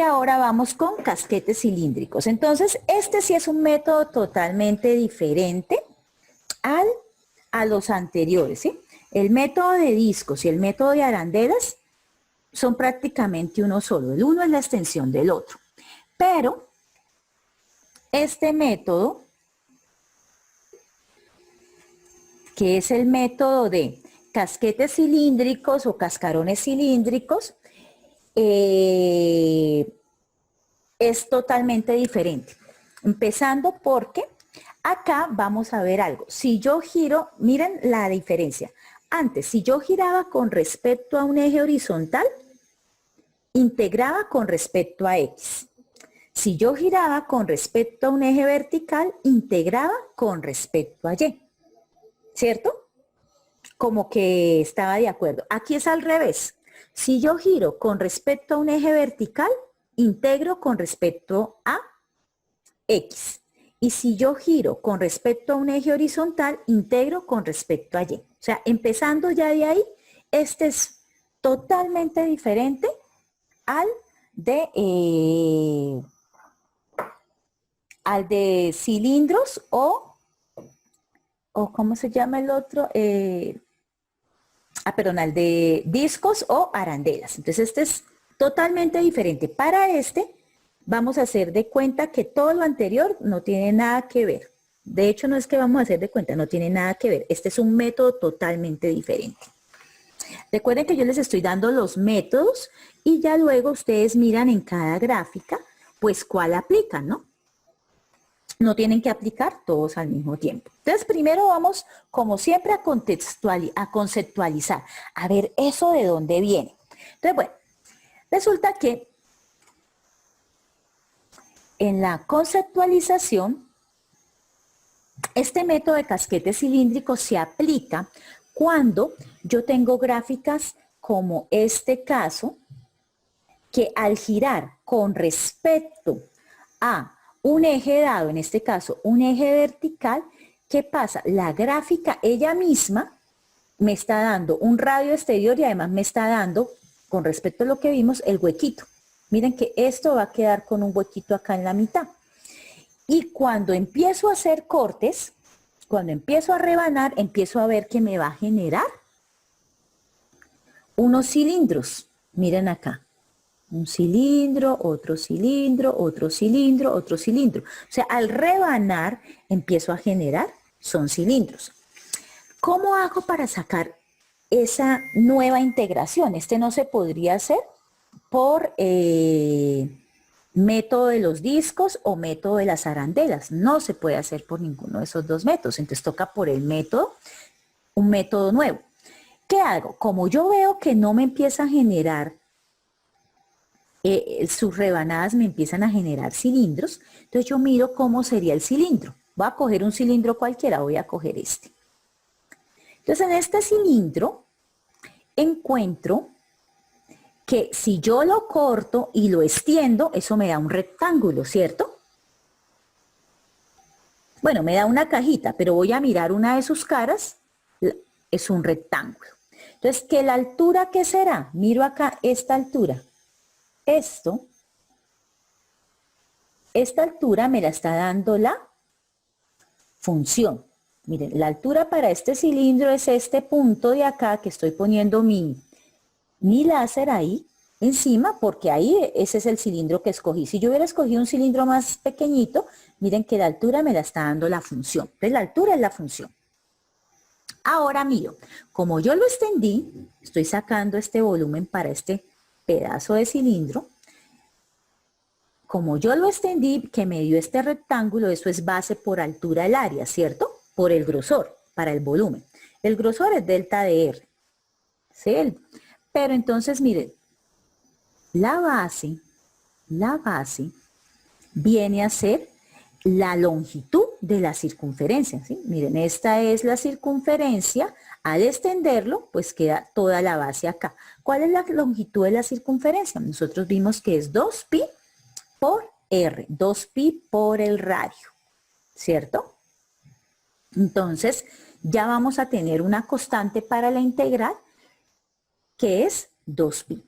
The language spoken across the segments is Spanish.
ahora vamos con casquetes cilíndricos. Entonces, este sí es un método totalmente diferente a los anteriores, ¿sí? El método de discos y el método de arandelas son prácticamente uno solo. El uno es la extensión del otro. Pero este método, que es el método de casquetes cilíndricos o cascarones cilíndricos, es totalmente diferente. Empezando porque acá vamos a ver algo. Si yo giro, miren la diferencia. Antes, si yo giraba con respecto a un eje horizontal, integraba con respecto a X. Si yo giraba con respecto a un eje vertical, integraba con respecto a Y. ¿Cierto? Como que estaba de acuerdo. Aquí es al revés. Si yo giro con respecto a un eje vertical, integro con respecto a X. Y si yo giro con respecto a un eje horizontal, integro con respecto a Y. O sea, empezando ya de ahí, este es totalmente diferente al de cilindros o ¿cómo se llama el otro? Perdón, al de discos o arandelas. Entonces este es totalmente diferente. Para este vamos a hacer de cuenta que todo lo anterior no tiene nada que ver. De hecho, no es que vamos a hacer de cuenta, no tiene nada que ver. Este es un método totalmente diferente. Recuerden que yo les estoy dando los métodos y ya luego ustedes miran en cada gráfica, pues cuál aplican, ¿no? No tienen que aplicar todos al mismo tiempo. Entonces, primero vamos, como siempre, a conceptualizar. A ver, ¿eso de dónde viene? Entonces, bueno, resulta que en la conceptualización, este método de casquete cilíndrico se aplica cuando yo tengo gráficas como este caso, que al girar con respecto a un eje dado, en este caso un eje vertical, ¿qué pasa? La gráfica ella misma me está dando un radio exterior y además me está dando, con respecto a lo que vimos, el huequito. Miren que esto va a quedar con un huequito acá en la mitad. Y cuando empiezo a hacer cortes, cuando empiezo a rebanar, empiezo a ver que me va a generar unos cilindros. Miren acá. Un cilindro, otro cilindro, otro cilindro, otro cilindro. O sea, al rebanar empiezo a generar, son cilindros. ¿Cómo hago para sacar esa nueva integración? Este no se podría hacer por método de los discos o método de las arandelas. No se puede hacer por ninguno de esos dos métodos. Entonces toca por el método, un método nuevo. ¿Qué hago? Como yo veo que no me empieza a generar sus rebanadas me empiezan a generar cilindros, entonces yo miro cómo sería el cilindro. Voy a coger un cilindro cualquiera, voy a coger este. Entonces en este cilindro encuentro que si yo lo corto y lo extiendo, eso me da un rectángulo, ¿cierto? Bueno, me da una cajita, pero voy a mirar una de sus caras, es un rectángulo. Entonces, ¿qué la altura qué será? Miro acá esta altura. Esta altura me la está dando la función. Miren, la altura para este cilindro es este punto de acá que estoy poniendo mi láser ahí encima, porque ahí ese es el cilindro que escogí. Si yo hubiera escogido un cilindro más pequeñito, miren que la altura me la está dando la función. Entonces la altura es la función. Ahora miro, como yo lo extendí, estoy sacando este volumen para este pedazo de cilindro. Como yo lo extendí, que me dio este rectángulo, eso es base por altura del área, ¿cierto? Por el grosor, para el volumen. El grosor es delta de R. ¿Sí? Pero entonces, miren, la base viene a ser la longitud de la circunferencia, ¿sí? Miren, esta es la circunferencia. Al extenderlo, pues queda toda la base acá. ¿Cuál es la longitud de la circunferencia? Nosotros vimos que es 2pi por R, 2pi por el radio, ¿cierto? Entonces, ya vamos a tener una constante para la integral, que es 2pi.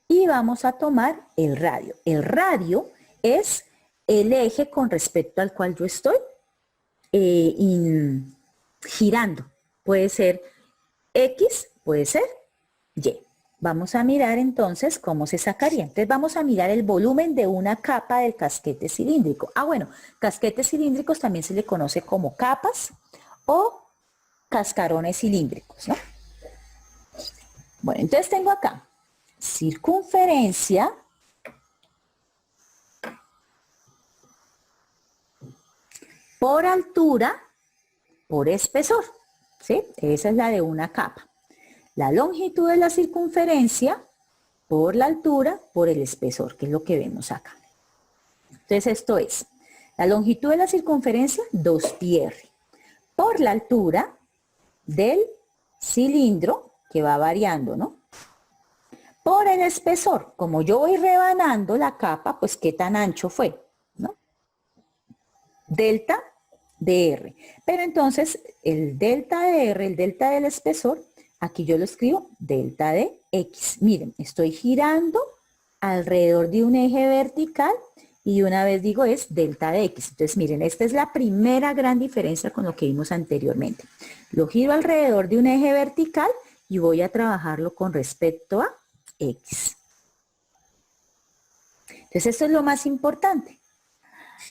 y vamos a tomar el radio. El radio es el eje con respecto al cual yo estoy girando. Puede ser X, puede ser Y. Vamos a mirar entonces cómo se sacaría. Entonces vamos a mirar el volumen de una capa del casquete cilíndrico. Bueno, casquetes cilíndricos también se le conoce como capas o cascarones cilíndricos, ¿no? Bueno, entonces tengo acá circunferencia por altura por espesor, ¿sí? Esa es la de una capa. La longitud de la circunferencia por la altura por el espesor, que es lo que vemos acá. Entonces esto es, la longitud de la circunferencia, 2πr, por la altura del cilindro, que va variando, ¿no? Por el espesor, como yo voy rebanando la capa, pues qué tan ancho fue, ¿no? Delta de R. Pero entonces el delta de R, el delta del espesor, aquí yo lo escribo delta de X. Miren, estoy girando alrededor de un eje vertical y una vez digo es delta de X. Entonces miren, esta es la primera gran diferencia con lo que vimos anteriormente. Lo giro alrededor de un eje vertical y voy a trabajarlo con respecto a X. Entonces esto es lo más importante.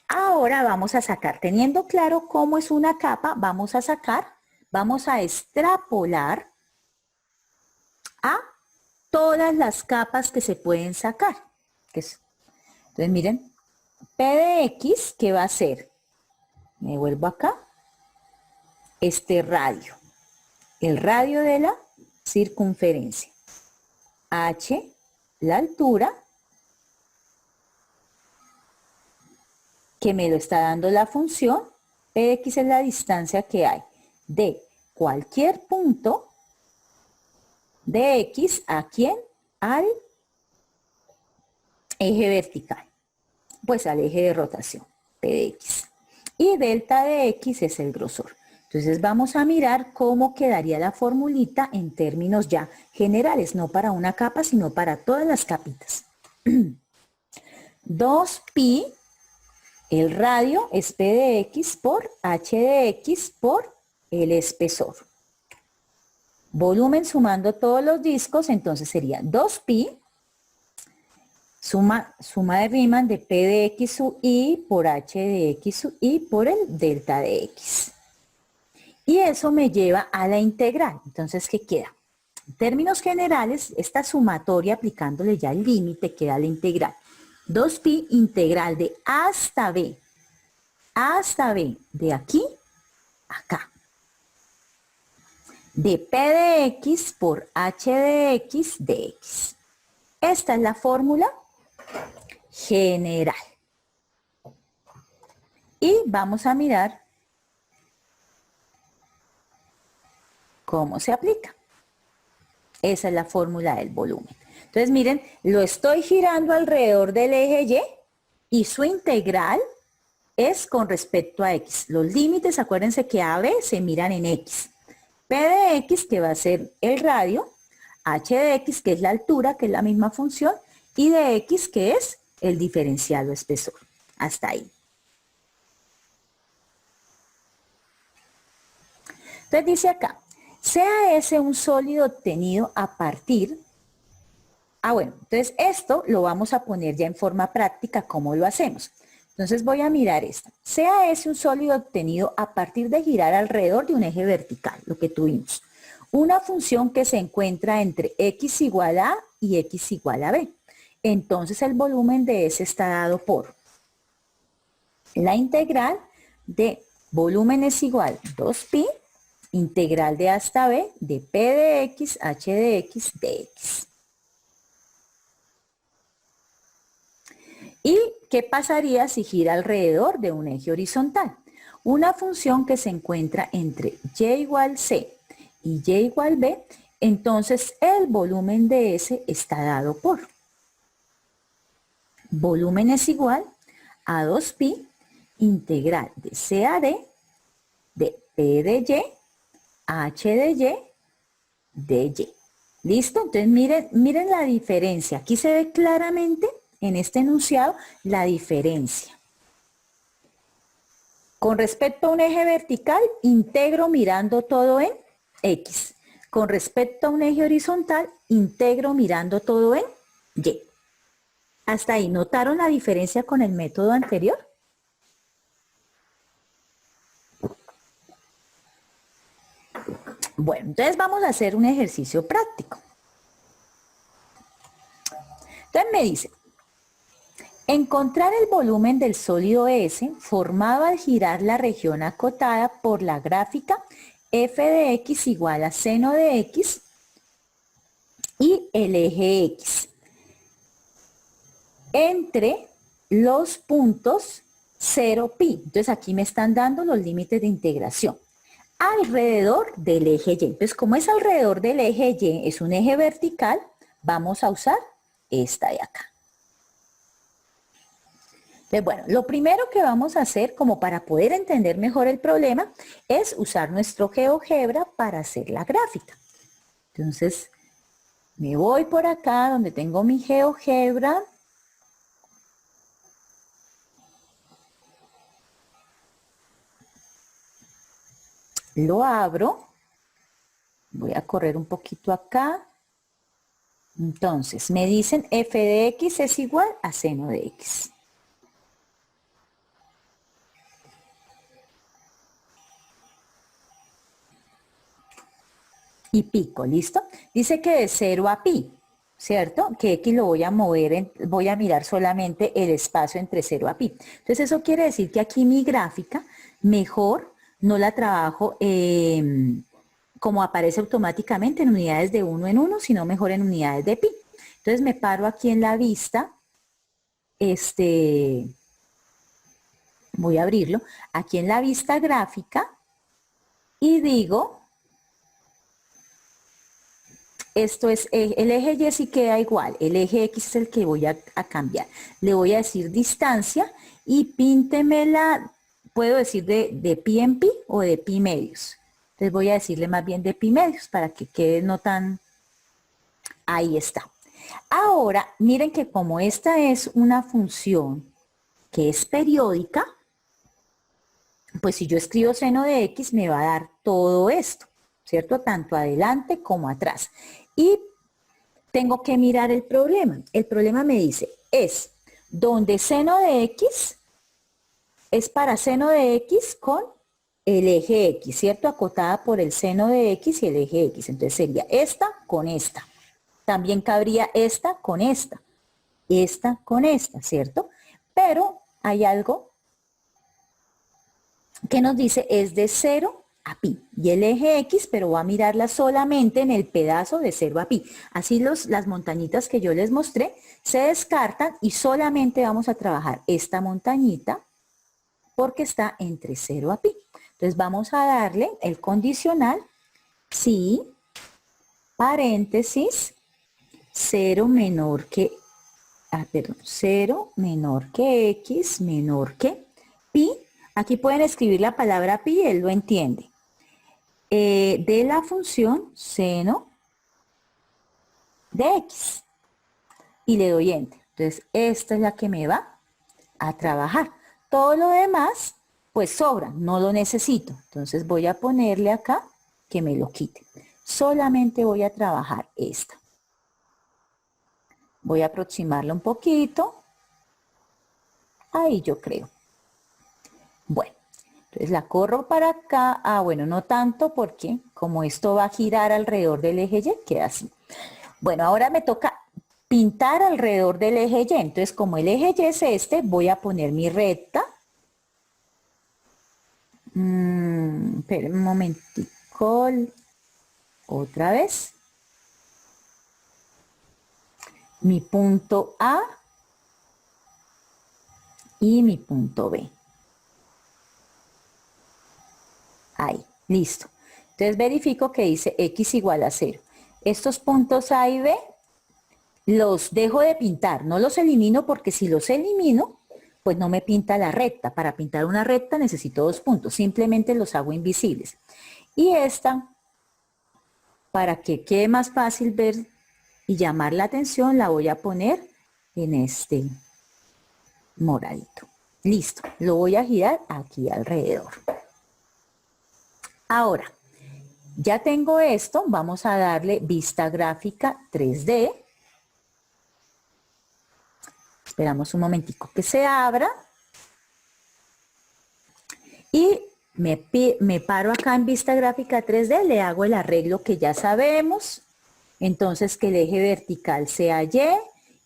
Ahora vamos a sacar, teniendo claro cómo es una capa, vamos a extrapolar a todas las capas que se pueden sacar. Entonces miren, P de X, ¿qué va a ser? Me vuelvo acá, este radio, el radio de la circunferencia. H, la altura, que me lo está dando la función. Px es la distancia que hay de cualquier punto de X a quién, al eje vertical, pues al eje de rotación, P de X. Y delta de X es el grosor. Entonces vamos a mirar cómo quedaría la formulita en términos ya generales, no para una capa, sino para todas las capitas. 2pi, el radio es P de X por H de X por el espesor. Volumen sumando todos los discos, entonces sería 2pi, suma de Riemann de P de X sub I por H de X sub I por el delta de X. Y eso me lleva a la integral. Entonces, ¿qué queda? En términos generales, esta sumatoria aplicándole ya el límite queda la integral. 2pi integral de A hasta B, de aquí a acá, de P de X por H de X de X. Esta es la fórmula general. Y vamos a mirar cómo se aplica. Esa es la fórmula del volumen. Entonces miren, lo estoy girando alrededor del eje Y su integral es con respecto a X. Los límites, acuérdense que A, B se miran en X. P de X, que va a ser el radio, H de X, que es la altura, que es la misma función, y de X, que es el diferencial o espesor. Hasta ahí. Entonces dice acá, sea ese un sólido obtenido a partir... bueno, entonces esto lo vamos a poner ya en forma práctica, ¿cómo lo hacemos? Entonces voy a mirar esto. Sea ese un sólido obtenido a partir de girar alrededor de un eje vertical, lo que tuvimos. Una función que se encuentra entre x igual a y x igual a b. Entonces el volumen de ese está dado por la integral de volumen es igual a 2pi, integral de A hasta b, de p de x, h de x, de x. ¿Y qué pasaría si gira alrededor de un eje horizontal? Una función que se encuentra entre y igual c y y igual b, entonces el volumen de S está dado por volumen es igual a 2pi integral de c a d de p de y, h de y, de y. ¿Listo? Entonces miren la diferencia. Aquí se ve claramente en este enunciado la diferencia. Con respecto a un eje vertical, integro mirando todo en X. Con respecto a un eje horizontal, integro mirando todo en Y. Hasta ahí, ¿notaron la diferencia con el método anterior? Bueno, entonces vamos a hacer un ejercicio práctico. Entonces me dice, encontrar el volumen del sólido S formado al girar la región acotada por la gráfica f de x igual a seno de x y el eje x entre los puntos 0, pi. Entonces aquí me están dando los límites de integración alrededor del eje y. Entonces como es alrededor del eje y, es un eje vertical, vamos a usar esta de acá. Entonces, bueno, lo primero que vamos a hacer como para poder entender mejor el problema es usar nuestro GeoGebra para hacer la gráfica. Entonces, me voy por acá donde tengo mi GeoGebra. Lo abro. Voy a correr un poquito acá. Entonces, me dicen f de x es igual a seno de x. Y pico, ¿listo? Dice que de 0 a pi, ¿cierto? Que x lo voy a mover, voy a mirar solamente el espacio entre 0 a pi. Entonces eso quiere decir que aquí mi gráfica mejor no la trabajo como aparece automáticamente en unidades de 1 en 1, sino mejor en unidades de pi. Entonces me paro aquí en la vista, voy a abrirlo, aquí en la vista gráfica y digo, esto es, el eje Y sí queda igual, el eje X es el que voy a cambiar. Le voy a decir distancia y píntemela, puedo decir de pi en pi o de pi medios. Entonces voy a decirle más bien de pi medios para que quede no tan... Ahí está. Ahora, miren que como esta es una función que es periódica, pues si yo escribo seno de X me va a dar todo esto, ¿cierto? Tanto adelante como atrás. Y tengo que mirar el problema. El problema me dice, es donde seno de X es para seno de X con el eje X, ¿cierto? Acotada por el seno de X y el eje X. Entonces sería esta con esta. También cabría esta con esta con esta, ¿cierto? Pero hay algo que nos dice es de 0 a pi. Y el eje X, pero va a mirarla solamente en el pedazo de 0 a pi. Así las montañitas que yo les mostré se descartan y solamente vamos a trabajar esta montañita porque está entre 0 a pi. Entonces vamos a darle el condicional si, paréntesis, 0 menor que 0 menor que x menor que pi. Aquí pueden escribir la palabra pi, él lo entiende. De la función seno de x. Y le doy enter. Entonces, esta es la que me va a trabajar. Todo lo demás, pues sobra, no lo necesito. Entonces voy a ponerle acá que me lo quite. Solamente voy a trabajar esta. Voy a aproximarla un poquito. Ahí yo creo. Bueno, entonces la corro para acá. Ah, bueno, no tanto porque como esto va a girar alrededor del eje Y, queda así. Bueno, ahora me toca pintar alrededor del eje Y. Entonces, como el eje Y es este, voy a poner mi recta. Esperen un momentico. Otra vez. Mi punto A y mi punto B. Ahí, listo. Entonces verifico que dice X igual a 0. Estos puntos A y B los dejo de pintar, no los elimino porque si los elimino, pues no me pinta la recta. Para pintar una recta necesito 2 puntos, simplemente los hago invisibles. Y esta Para que quede más fácil ver y llamar la atención, la voy a poner en este moradito. Listo, lo voy a girar aquí alrededor. Ahora, ya tengo esto, vamos a darle vista gráfica 3D. Esperamos un momentico que se abra. Y me paro acá en vista gráfica 3D, le hago el arreglo que ya sabemos. Entonces que el eje vertical sea Y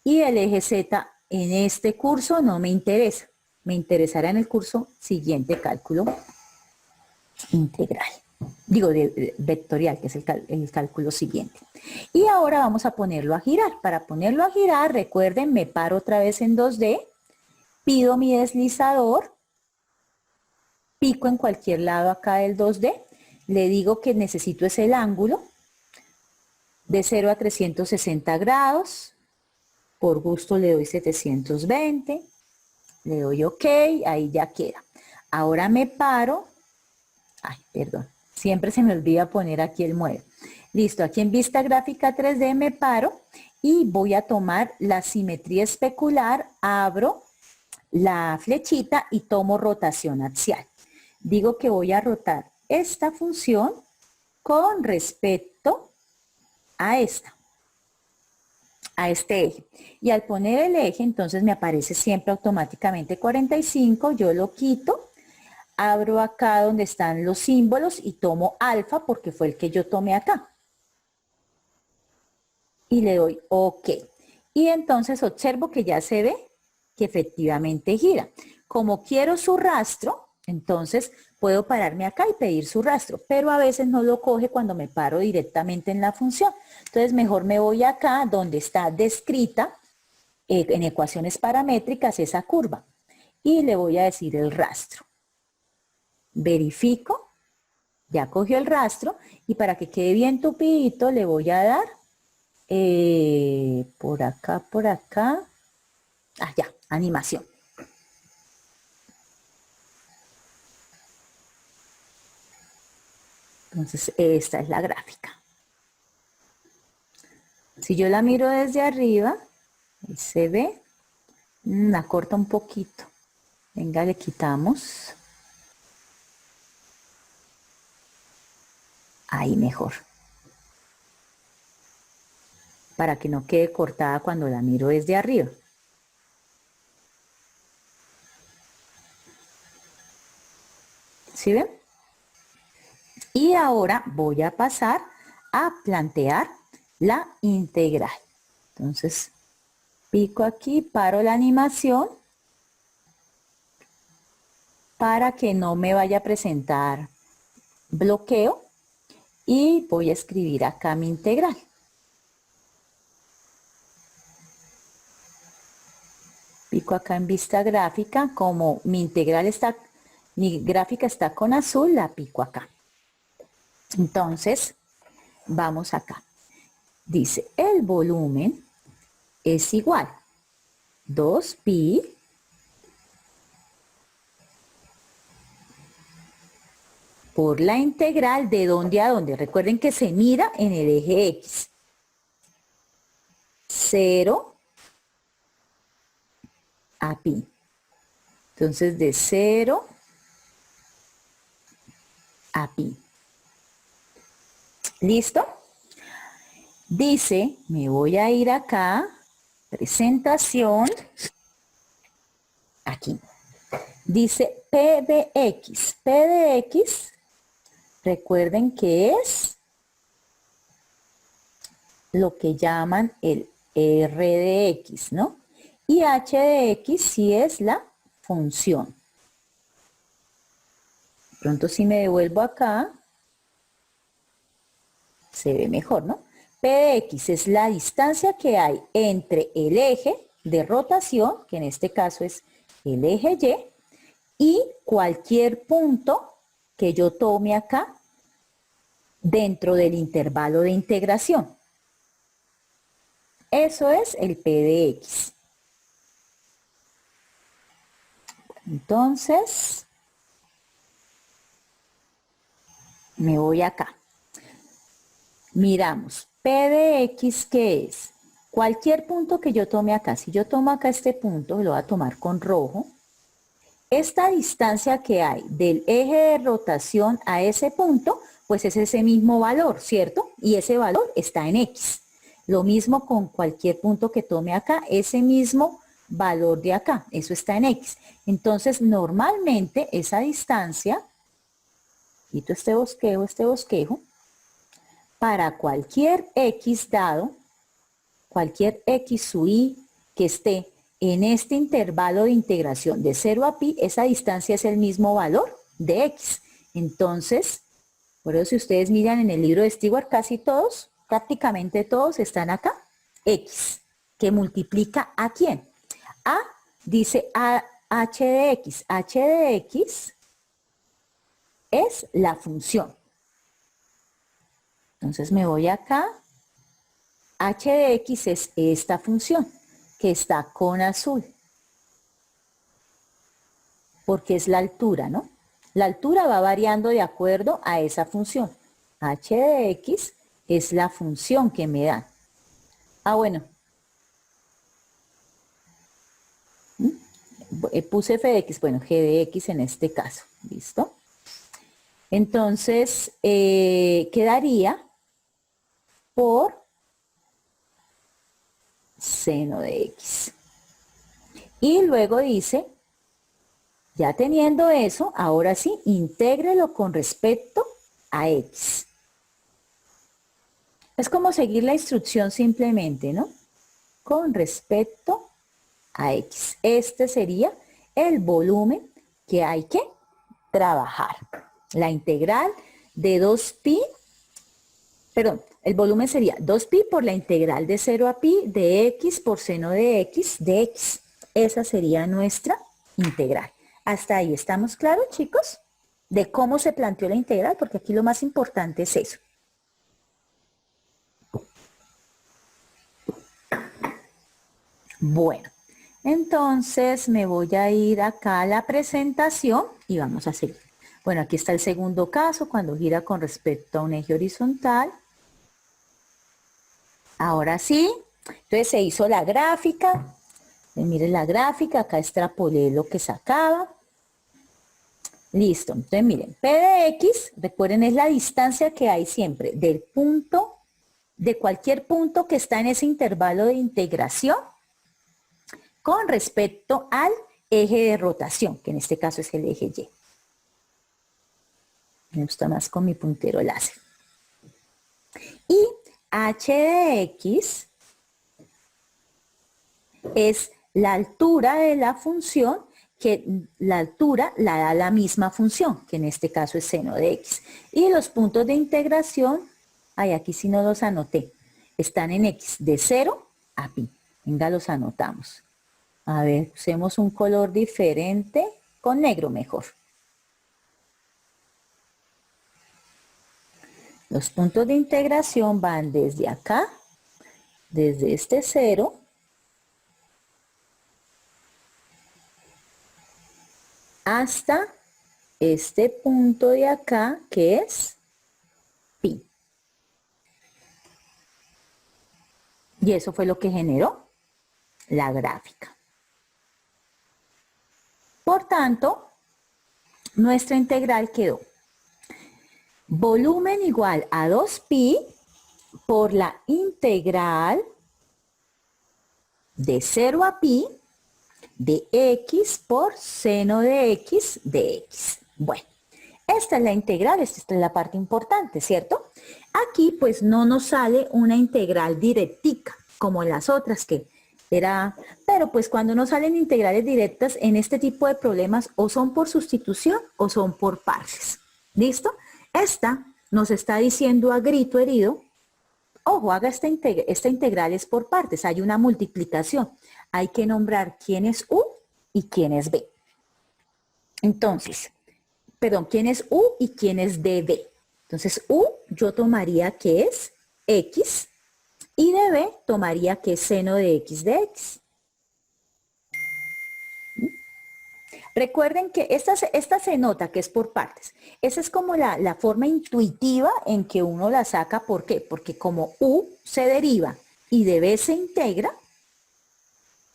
y el eje Z en este curso no me interesa. Me interesará en el curso siguiente, cálculo integral. Digo, vectorial, que es el cálculo siguiente. Y ahora vamos a ponerlo a girar. Para ponerlo a girar, recuerden, me paro otra vez en 2D, pido mi deslizador, pico en cualquier lado acá del 2D, le digo que necesito es el ángulo de 0 a 360 grados, por gusto le doy 720, le doy OK, ahí ya queda. Ahora me paro, perdón, siempre se me olvida poner aquí el mueble. Listo, aquí en vista gráfica 3D me paro y voy a tomar la simetría especular, abro la flechita y tomo rotación axial. Digo que voy a rotar esta función con respecto a este eje. Y al poner el eje, entonces me aparece siempre automáticamente 45, yo lo quito, abro acá donde están los símbolos y tomo alfa porque fue el que yo tomé acá. Y le doy OK. Y entonces observo que ya se ve que efectivamente gira. Como quiero su rastro, entonces puedo pararme acá y pedir su rastro, pero a veces no lo coge cuando me paro directamente en la función. Entonces mejor me voy acá donde está descrita en ecuaciones paramétricas esa curva y le voy a decir el rastro. Verifico, ya cogió el rastro y para que quede bien tupidito le voy a dar por acá, ya, animación. Entonces, esta es la gráfica. Si yo la miro desde arriba, ahí se ve, la corta un poquito. Venga, le quitamos. Ahí mejor. Para que no quede cortada cuando la miro desde arriba. ¿Sí ven? Y ahora voy a pasar a plantear la integral. Entonces, pico aquí, paro la animación para que no me vaya a presentar bloqueo y voy a escribir acá mi integral. Pico acá en vista gráfica, como mi integral está, mi gráfica está con azul, la pico acá. Entonces, vamos acá. Dice, el volumen es igual 2pi por la integral de dónde a dónde. Recuerden que se mira en el eje X. 0 a pi. Entonces, de 0 a pi. ¿Listo? Dice, me voy a ir acá, presentación, aquí. Dice P de X. P de X, recuerden que es lo que llaman el R de X, ¿no? Y H de X sí es la función. Pronto si me devuelvo acá, se ve mejor, ¿no? P de X es la distancia que hay entre el eje de rotación, que en este caso es el eje Y cualquier punto que yo tome acá dentro del intervalo de integración. Eso es el P de X. Entonces, me voy acá. Miramos, P de X, ¿qué es? Cualquier punto que yo tome acá, si yo tomo acá este punto, lo voy a tomar con rojo, esta distancia que hay del eje de rotación a ese punto, pues es ese mismo valor, ¿cierto? Y ese valor está en X. Lo mismo con cualquier punto que tome acá, ese mismo valor de acá, eso está en X. Entonces, normalmente esa distancia, quito este bosquejo, para cualquier X dado, cualquier X sub I que esté en este intervalo de integración de 0 a pi, esa distancia es el mismo valor de X. Entonces, por eso si ustedes miran en el libro de Stewart, casi todos, prácticamente todos están acá, X, que multiplica ¿a quién? A, dice a h de X. H de X es la función. Entonces me voy acá, h de X es esta función, que está con azul, porque es la altura, ¿no? La altura va variando de acuerdo a esa función. H de X es la función que me da. Ah, bueno. Puse f de X, bueno, g de X en este caso, ¿listo? Entonces, quedaría por seno de X. Y luego dice, ya teniendo eso, ahora sí, intégrelo con respecto a X. Es como seguir la instrucción simplemente, ¿no? Con respecto a X. Este sería el volumen que hay que trabajar. La integral de 2pi, perdón, el volumen sería 2pi por la integral de 0 a pi de X por seno de X. Esa sería nuestra integral. Hasta ahí estamos claros, chicos, de cómo se planteó la integral, porque aquí lo más importante es eso. Bueno, entonces me voy a ir acá a la presentación y vamos a seguir. Bueno, aquí está el segundo caso, cuando gira con respecto a un eje horizontal. Ahora sí, entonces se hizo la gráfica. Miren la gráfica, acá extrapolé lo que sacaba. Listo, entonces miren, P de X, recuerden, es la distancia que hay siempre del punto, de cualquier punto que está en ese intervalo de integración con respecto al eje de rotación, que en este caso es el eje Y. Me gusta más con mi puntero láser. Y h de X es la altura de la función, que la altura la da la misma función, que en este caso es seno de X. Y los puntos de integración, ay, aquí sí no los anoté, están en X, de 0 a pi. Venga, los anotamos. A ver, usemos un color diferente, con negro mejor. Los puntos de integración van desde acá, desde este 0, hasta este punto de acá, que es pi. Y eso fue lo que generó la gráfica. Por tanto, nuestra integral quedó volumen igual a 2pi por la integral de 0 a pi de X por seno de X de X. Bueno, esta es la integral, esta es la parte importante, ¿cierto? Aquí pues no nos sale una integral directica como en las otras que era, pero pues cuando no salen integrales directas en este tipo de problemas o son por sustitución o son por partes. ¿Listo? Esta nos está diciendo a grito herido, ojo, haga esta integral es por partes, hay una multiplicación. Hay que nombrar quién es U y quién es B. Entonces, perdón, quién es U y quién es DB. Entonces, U yo tomaría que es X y DB tomaría que es seno de X de X. Recuerden que esta se nota que es por partes. Esa es como la forma intuitiva en que uno la saca. ¿Por qué? Porque como u se deriva y de b se integra,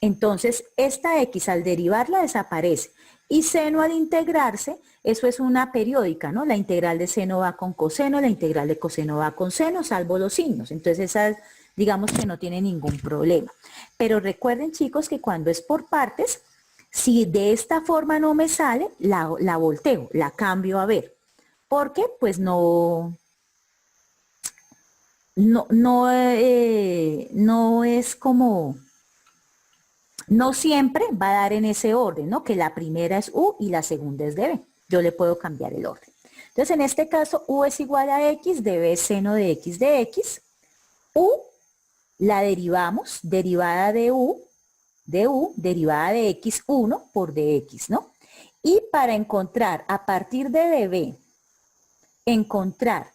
entonces esta x al derivarla desaparece. Y seno al integrarse, eso es una periódica, ¿no? La integral de seno va con coseno, la integral de coseno va con seno, salvo los signos. Entonces esa, digamos que no tiene ningún problema. Pero recuerden, chicos, que cuando es por partes, si de esta forma no me sale, la volteo, la cambio a ver. Porque pues no es como, no siempre va a dar en ese orden, ¿no? Que la primera es U y la segunda es DB. Yo le puedo cambiar el orden. Entonces, en este caso, U es igual a X, DB es seno de X. U la derivamos, derivada de U, derivada de X1 por DX, ¿no? Y para encontrar, a partir de DB, encontrar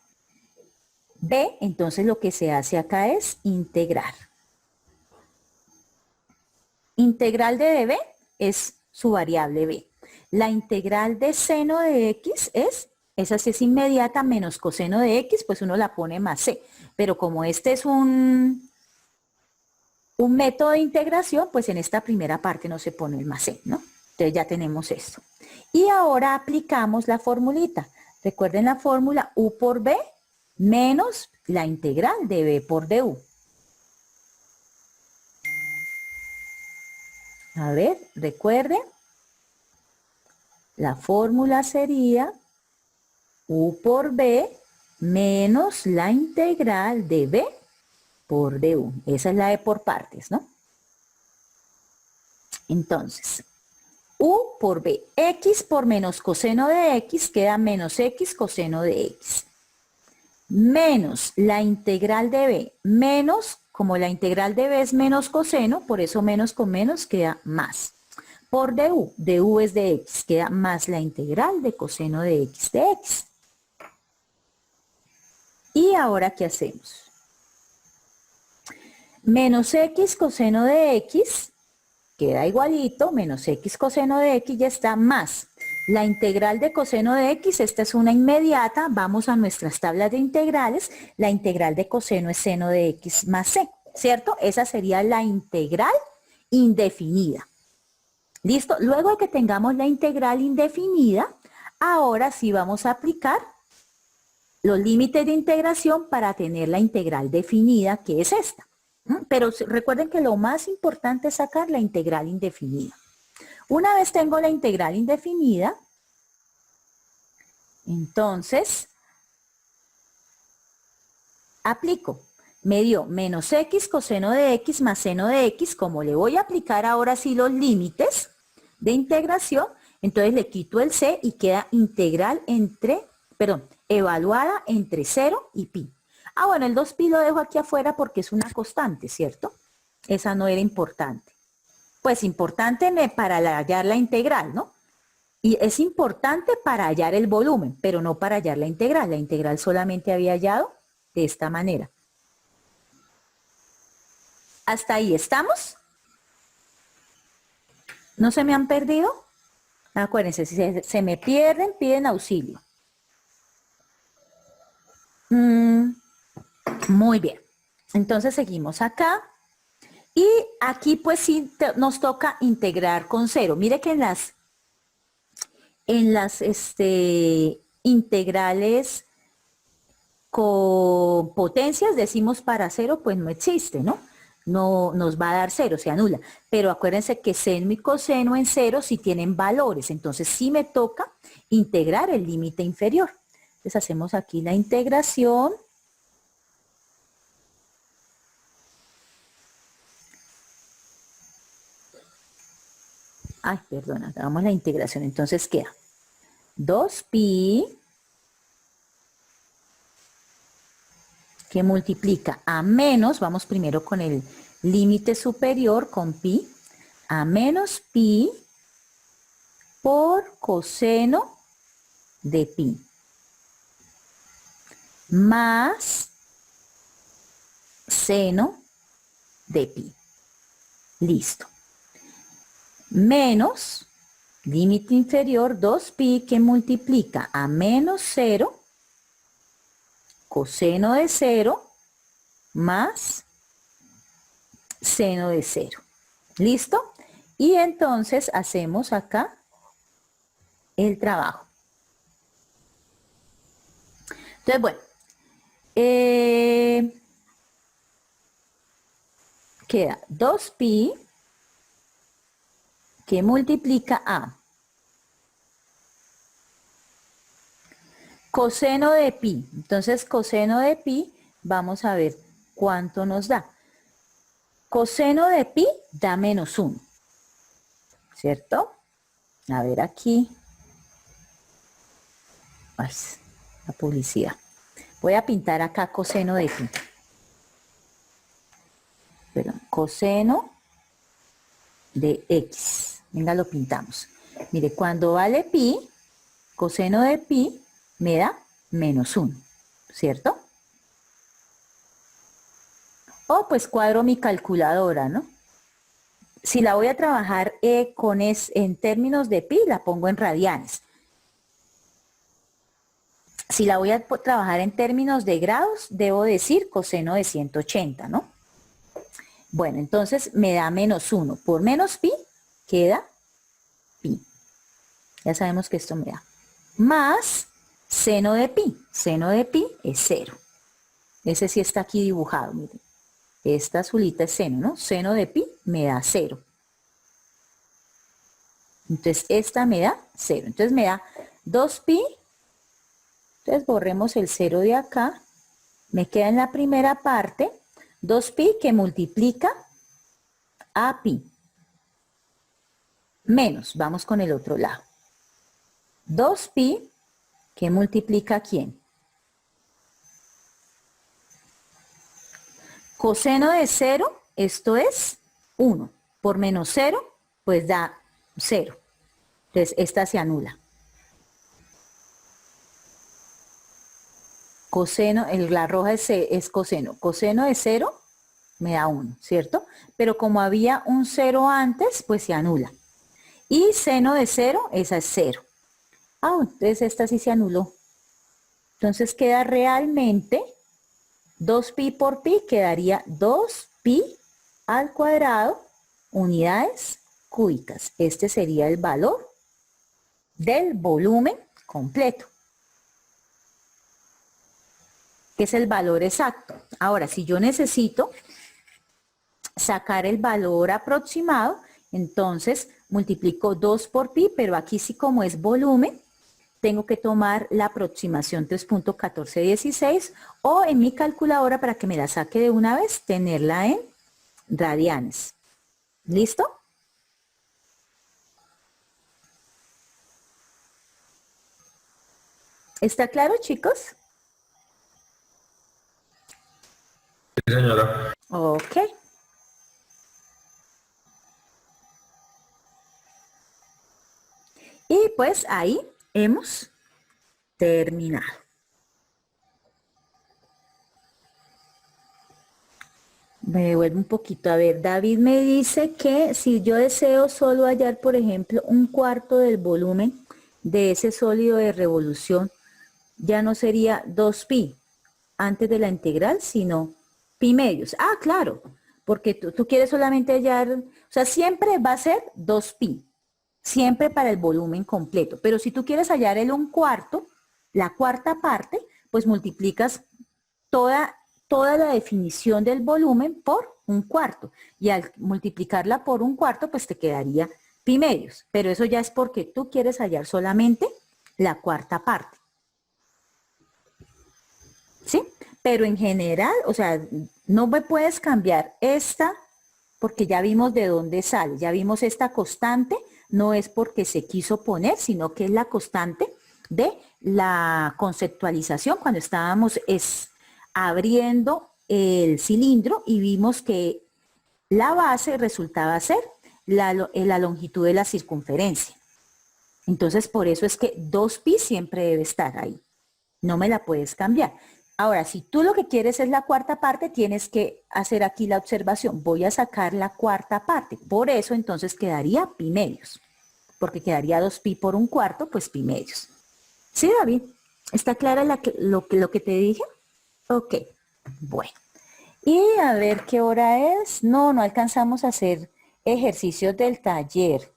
B, entonces lo que se hace acá es integrar. Integral de dB es su variable B. La integral de seno de X esa sí es inmediata, menos coseno de X, pues uno la pone más C. Pero como este es un método de integración, pues en esta primera parte no se pone el más C, ¿no? Entonces ya tenemos esto. Y ahora aplicamos la formulita. Recuerden la fórmula U por B menos la integral de B por DU. A ver, recuerden, la fórmula sería U por B menos la integral de B por DU. Esa es la de por partes, ¿no? Entonces, U por B, X por menos coseno de X queda menos X coseno de X. Menos la integral de B, menos, como la integral de B es menos coseno, por eso menos con menos queda más. Por DU, DU es de X, queda más la integral de coseno de X de X. ¿Y ahora qué hacemos? Menos X coseno de X queda igualito, menos X coseno de X ya está más. La integral de coseno de X, esta es una inmediata, vamos a nuestras tablas de integrales, la integral de coseno es seno de X más C, ¿cierto? Esa sería la integral indefinida. ¿Listo? Luego de que tengamos la integral indefinida, ahora sí vamos a aplicar los límites de integración para tener la integral definida, que es esta. Pero recuerden que lo más importante es sacar la integral indefinida. Una vez tengo la integral indefinida, entonces aplico. Me dio menos X coseno de X más seno de X. Como le voy a aplicar ahora sí los límites de integración, entonces le quito el C y queda integral evaluada entre 0 y pi. Ah, bueno, el 2pi lo dejo aquí afuera porque es una constante, ¿cierto? Esa no era importante. Pues importante para hallar la integral, ¿no? Y es importante para hallar el volumen, pero no para hallar la integral. La integral solamente había hallado de esta manera. ¿Hasta ahí estamos? ¿No se me han perdido? Acuérdense, si se me pierden, piden auxilio. Muy bien. Entonces seguimos acá. Y aquí pues sí nos toca integrar con 0. Mire que en las integrales con potencias decimos para 0 pues no existe, ¿no? No nos va a dar 0, se anula. Pero acuérdense que seno y coseno en 0 sí tienen valores, entonces sí me toca integrar el límite inferior. Entonces hacemos aquí la integración. Ay, perdona, hagamos la integración, entonces queda 2pi que multiplica a menos, vamos primero con el límite superior con pi, a menos pi por coseno de pi, más seno de pi. Listo. Menos Límite inferior 2pi que multiplica a menos 0 coseno de 0 más seno de 0. ¿Listo? Y entonces hacemos acá el trabajo. Entonces, bueno, queda 2pi que multiplica a coseno de pi. Entonces, coseno de pi, vamos a ver cuánto nos da. Coseno de pi da menos 1, ¿cierto? A ver aquí. Ay, la publicidad. Voy a pintar acá coseno de pi. Perdón, coseno de x. Venga, lo pintamos. Mire, cuando vale pi, coseno de pi me da menos 1, ¿cierto? O pues cuadro mi calculadora, ¿no? Si la voy a trabajar en términos de pi, la pongo en radianes. Si la voy a trabajar en términos de grados, debo decir coseno de 180, ¿no? Bueno, entonces me da menos 1. Por menos pi, queda pi. Ya sabemos que esto me da. Más seno de pi. Seno de pi es 0. Ese sí está aquí dibujado, miren. Esta azulita es seno, ¿no? Seno de pi me da 0. Entonces, esta me da 0. Entonces, me da 2pi. Entonces, borremos el 0 de acá. Me queda en la primera parte 2pi que multiplica a pi. Menos, vamos con el otro lado. 2pi que multiplica a ¿quién? Coseno de 0, esto es 1. Por menos 0, pues da 0. Entonces, esta se anula. Coseno, la roja es coseno. Coseno de 0 me da 1, ¿cierto? Pero como había un 0 antes, pues se anula. Y seno de 0, esa es 0. Ah, entonces esta sí se anuló. Entonces queda realmente 2pi por pi, quedaría 2pi al cuadrado unidades cúbicas. Este sería el valor del volumen completo, que es el valor exacto. Ahora, si yo necesito sacar el valor aproximado, entonces multiplico 2 por pi, pero aquí sí como es volumen, tengo que tomar la aproximación 3.1416 o en mi calculadora para que me la saque de una vez, tenerla en radianes. ¿Listo? ¿Está claro, chicos? Sí, señora. Ok. Y pues ahí hemos terminado. Me devuelvo un poquito. A ver, David me dice que si yo deseo solo hallar, por ejemplo, un cuarto del volumen de ese sólido de revolución, ya no sería 2pi antes de la integral, sino pi medios. Ah, claro, porque tú quieres solamente hallar, o sea, siempre va a ser 2pi, siempre para el volumen completo. Pero si tú quieres hallar el 1/4, la cuarta parte, pues multiplicas toda la definición del volumen por 1/4. Y al multiplicarla por 1/4, pues te quedaría pi medios. Pero eso ya es porque tú quieres hallar solamente la cuarta parte. ¿Sí? Pero en general, o sea, no me puedes cambiar esta porque ya vimos de dónde sale. Ya vimos esta constante, no es porque se quiso poner, sino que es la constante de la conceptualización cuando estábamos abriendo el cilindro y vimos que la base resultaba ser la longitud de la circunferencia. Entonces, por eso es que 2pi siempre debe estar ahí. No me la puedes cambiar. Ahora, si tú lo que quieres es la cuarta parte, tienes que hacer aquí la observación. Voy a sacar la cuarta parte. Por eso, entonces, quedaría pi medios. porque quedaría 2pi por 1/4, pues pi medios. ¿Sí, David? ¿Está clara lo que te dije? Ok, bueno. Y a ver qué hora es. No alcanzamos a hacer ejercicios del taller,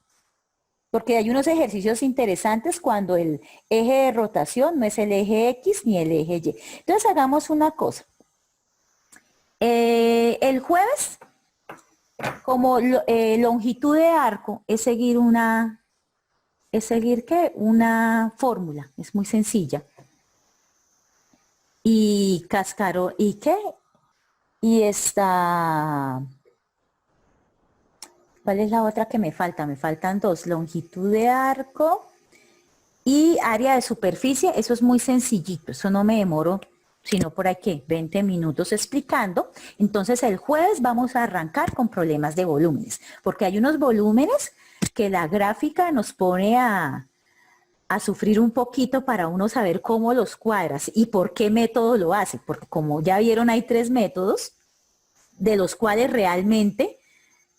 porque hay unos ejercicios interesantes cuando el eje de rotación no es el eje X ni el eje Y. Entonces hagamos una cosa. El jueves, como longitud de arco, es seguir ¿qué? Una fórmula, es muy sencilla. Y cascarón, ¿y qué? Y esta, ¿cuál es la otra que me falta? Me faltan 2, longitud de arco y área de superficie. Eso es muy sencillito, eso no me demoro, sino por aquí 20 minutos explicando. Entonces el jueves vamos a arrancar con problemas de volúmenes, porque hay unos volúmenes que la gráfica nos pone a sufrir un poquito para uno saber cómo los cuadras y por qué método lo hace, porque como ya vieron hay 3 métodos, de los cuales realmente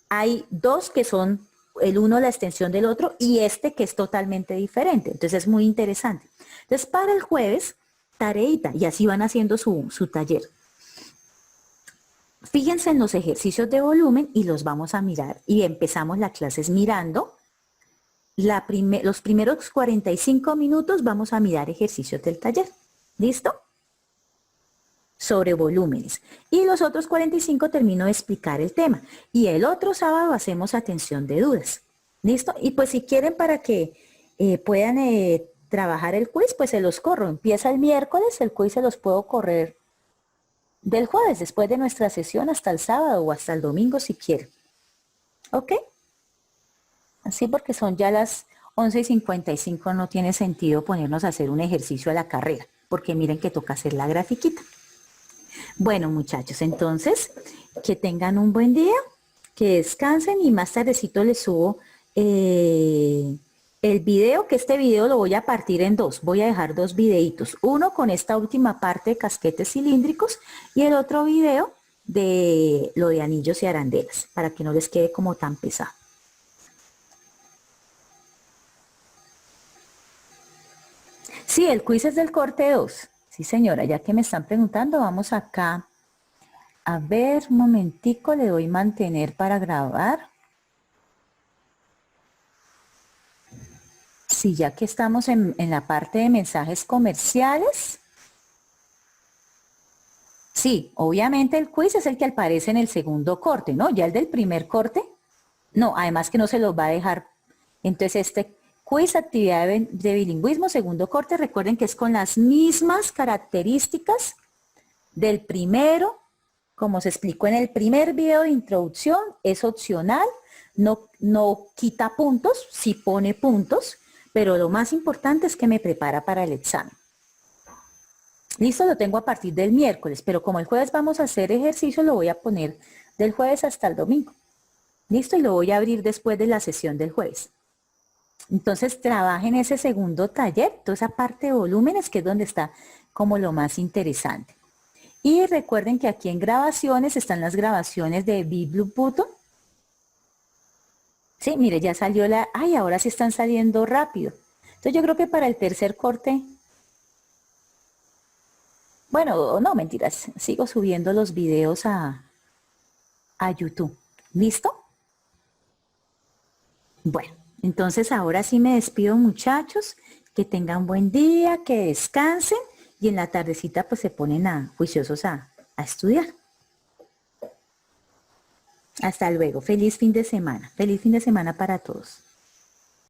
hay 2 que son el uno la extensión del otro y este que es totalmente diferente. Entonces es muy interesante. Entonces para el jueves, tareita, y así van haciendo su taller. Fíjense en los ejercicios de volumen y los vamos a mirar. Y empezamos la clase mirando. Los primeros 45 minutos vamos a mirar ejercicios del taller. ¿Listo? Sobre volúmenes. Y los otros 45 termino de explicar el tema. Y el otro sábado hacemos atención de dudas. ¿Listo? Y pues si quieren para que puedan trabajar el quiz, pues se los corro. Empieza el miércoles, el quiz se los puedo correr del jueves, después de nuestra sesión hasta el sábado o hasta el domingo si quieren. ¿Ok? Así porque son ya las 11:55, no tiene sentido ponernos a hacer un ejercicio a la carrera, porque miren que toca hacer la grafiquita. Bueno, muchachos, entonces, que tengan un buen día, que descansen y más tardecito les subo el video, que este video lo voy a partir en 2. Voy a dejar 2 videitos, uno con esta última parte de casquetes cilíndricos y el otro video de lo de anillos y arandelas, para que no les quede como tan pesado. Sí, el quiz es del corte 2. Sí, señora, ya que me están preguntando, vamos acá. A ver, un momentico, le doy mantener para grabar. Sí, ya que estamos en la parte de mensajes comerciales. Sí, obviamente el quiz es el que aparece en el segundo corte, ¿no? Ya el del primer corte, no, además que no se los va a dejar. Entonces este quiz, actividad de bilingüismo, segundo corte, recuerden que es con las mismas características del primero, como se explicó en el primer video de introducción, es opcional, no quita puntos, sí pone puntos, pero lo más importante es que me prepara para el examen. Listo, lo tengo a partir del miércoles, pero como el jueves vamos a hacer ejercicio, lo voy a poner del jueves hasta el domingo. Listo, y lo voy a abrir después de la sesión del jueves. Entonces trabajen ese segundo taller, toda esa parte de volúmenes que es donde está como lo más interesante. Y recuerden que aquí en grabaciones están las grabaciones de Blue Button. Sí, mire, ya salió la... ¡Ay, ahora sí están saliendo rápido! Entonces yo creo que para el tercer corte... Bueno, no, mentiras. Sigo subiendo los videos a YouTube. ¿Listo? Bueno, entonces ahora sí me despido, muchachos. Que tengan buen día, que descansen. Y en la tardecita pues se ponen juiciosos a estudiar. Hasta luego. Feliz fin de semana. Feliz fin de semana para todos.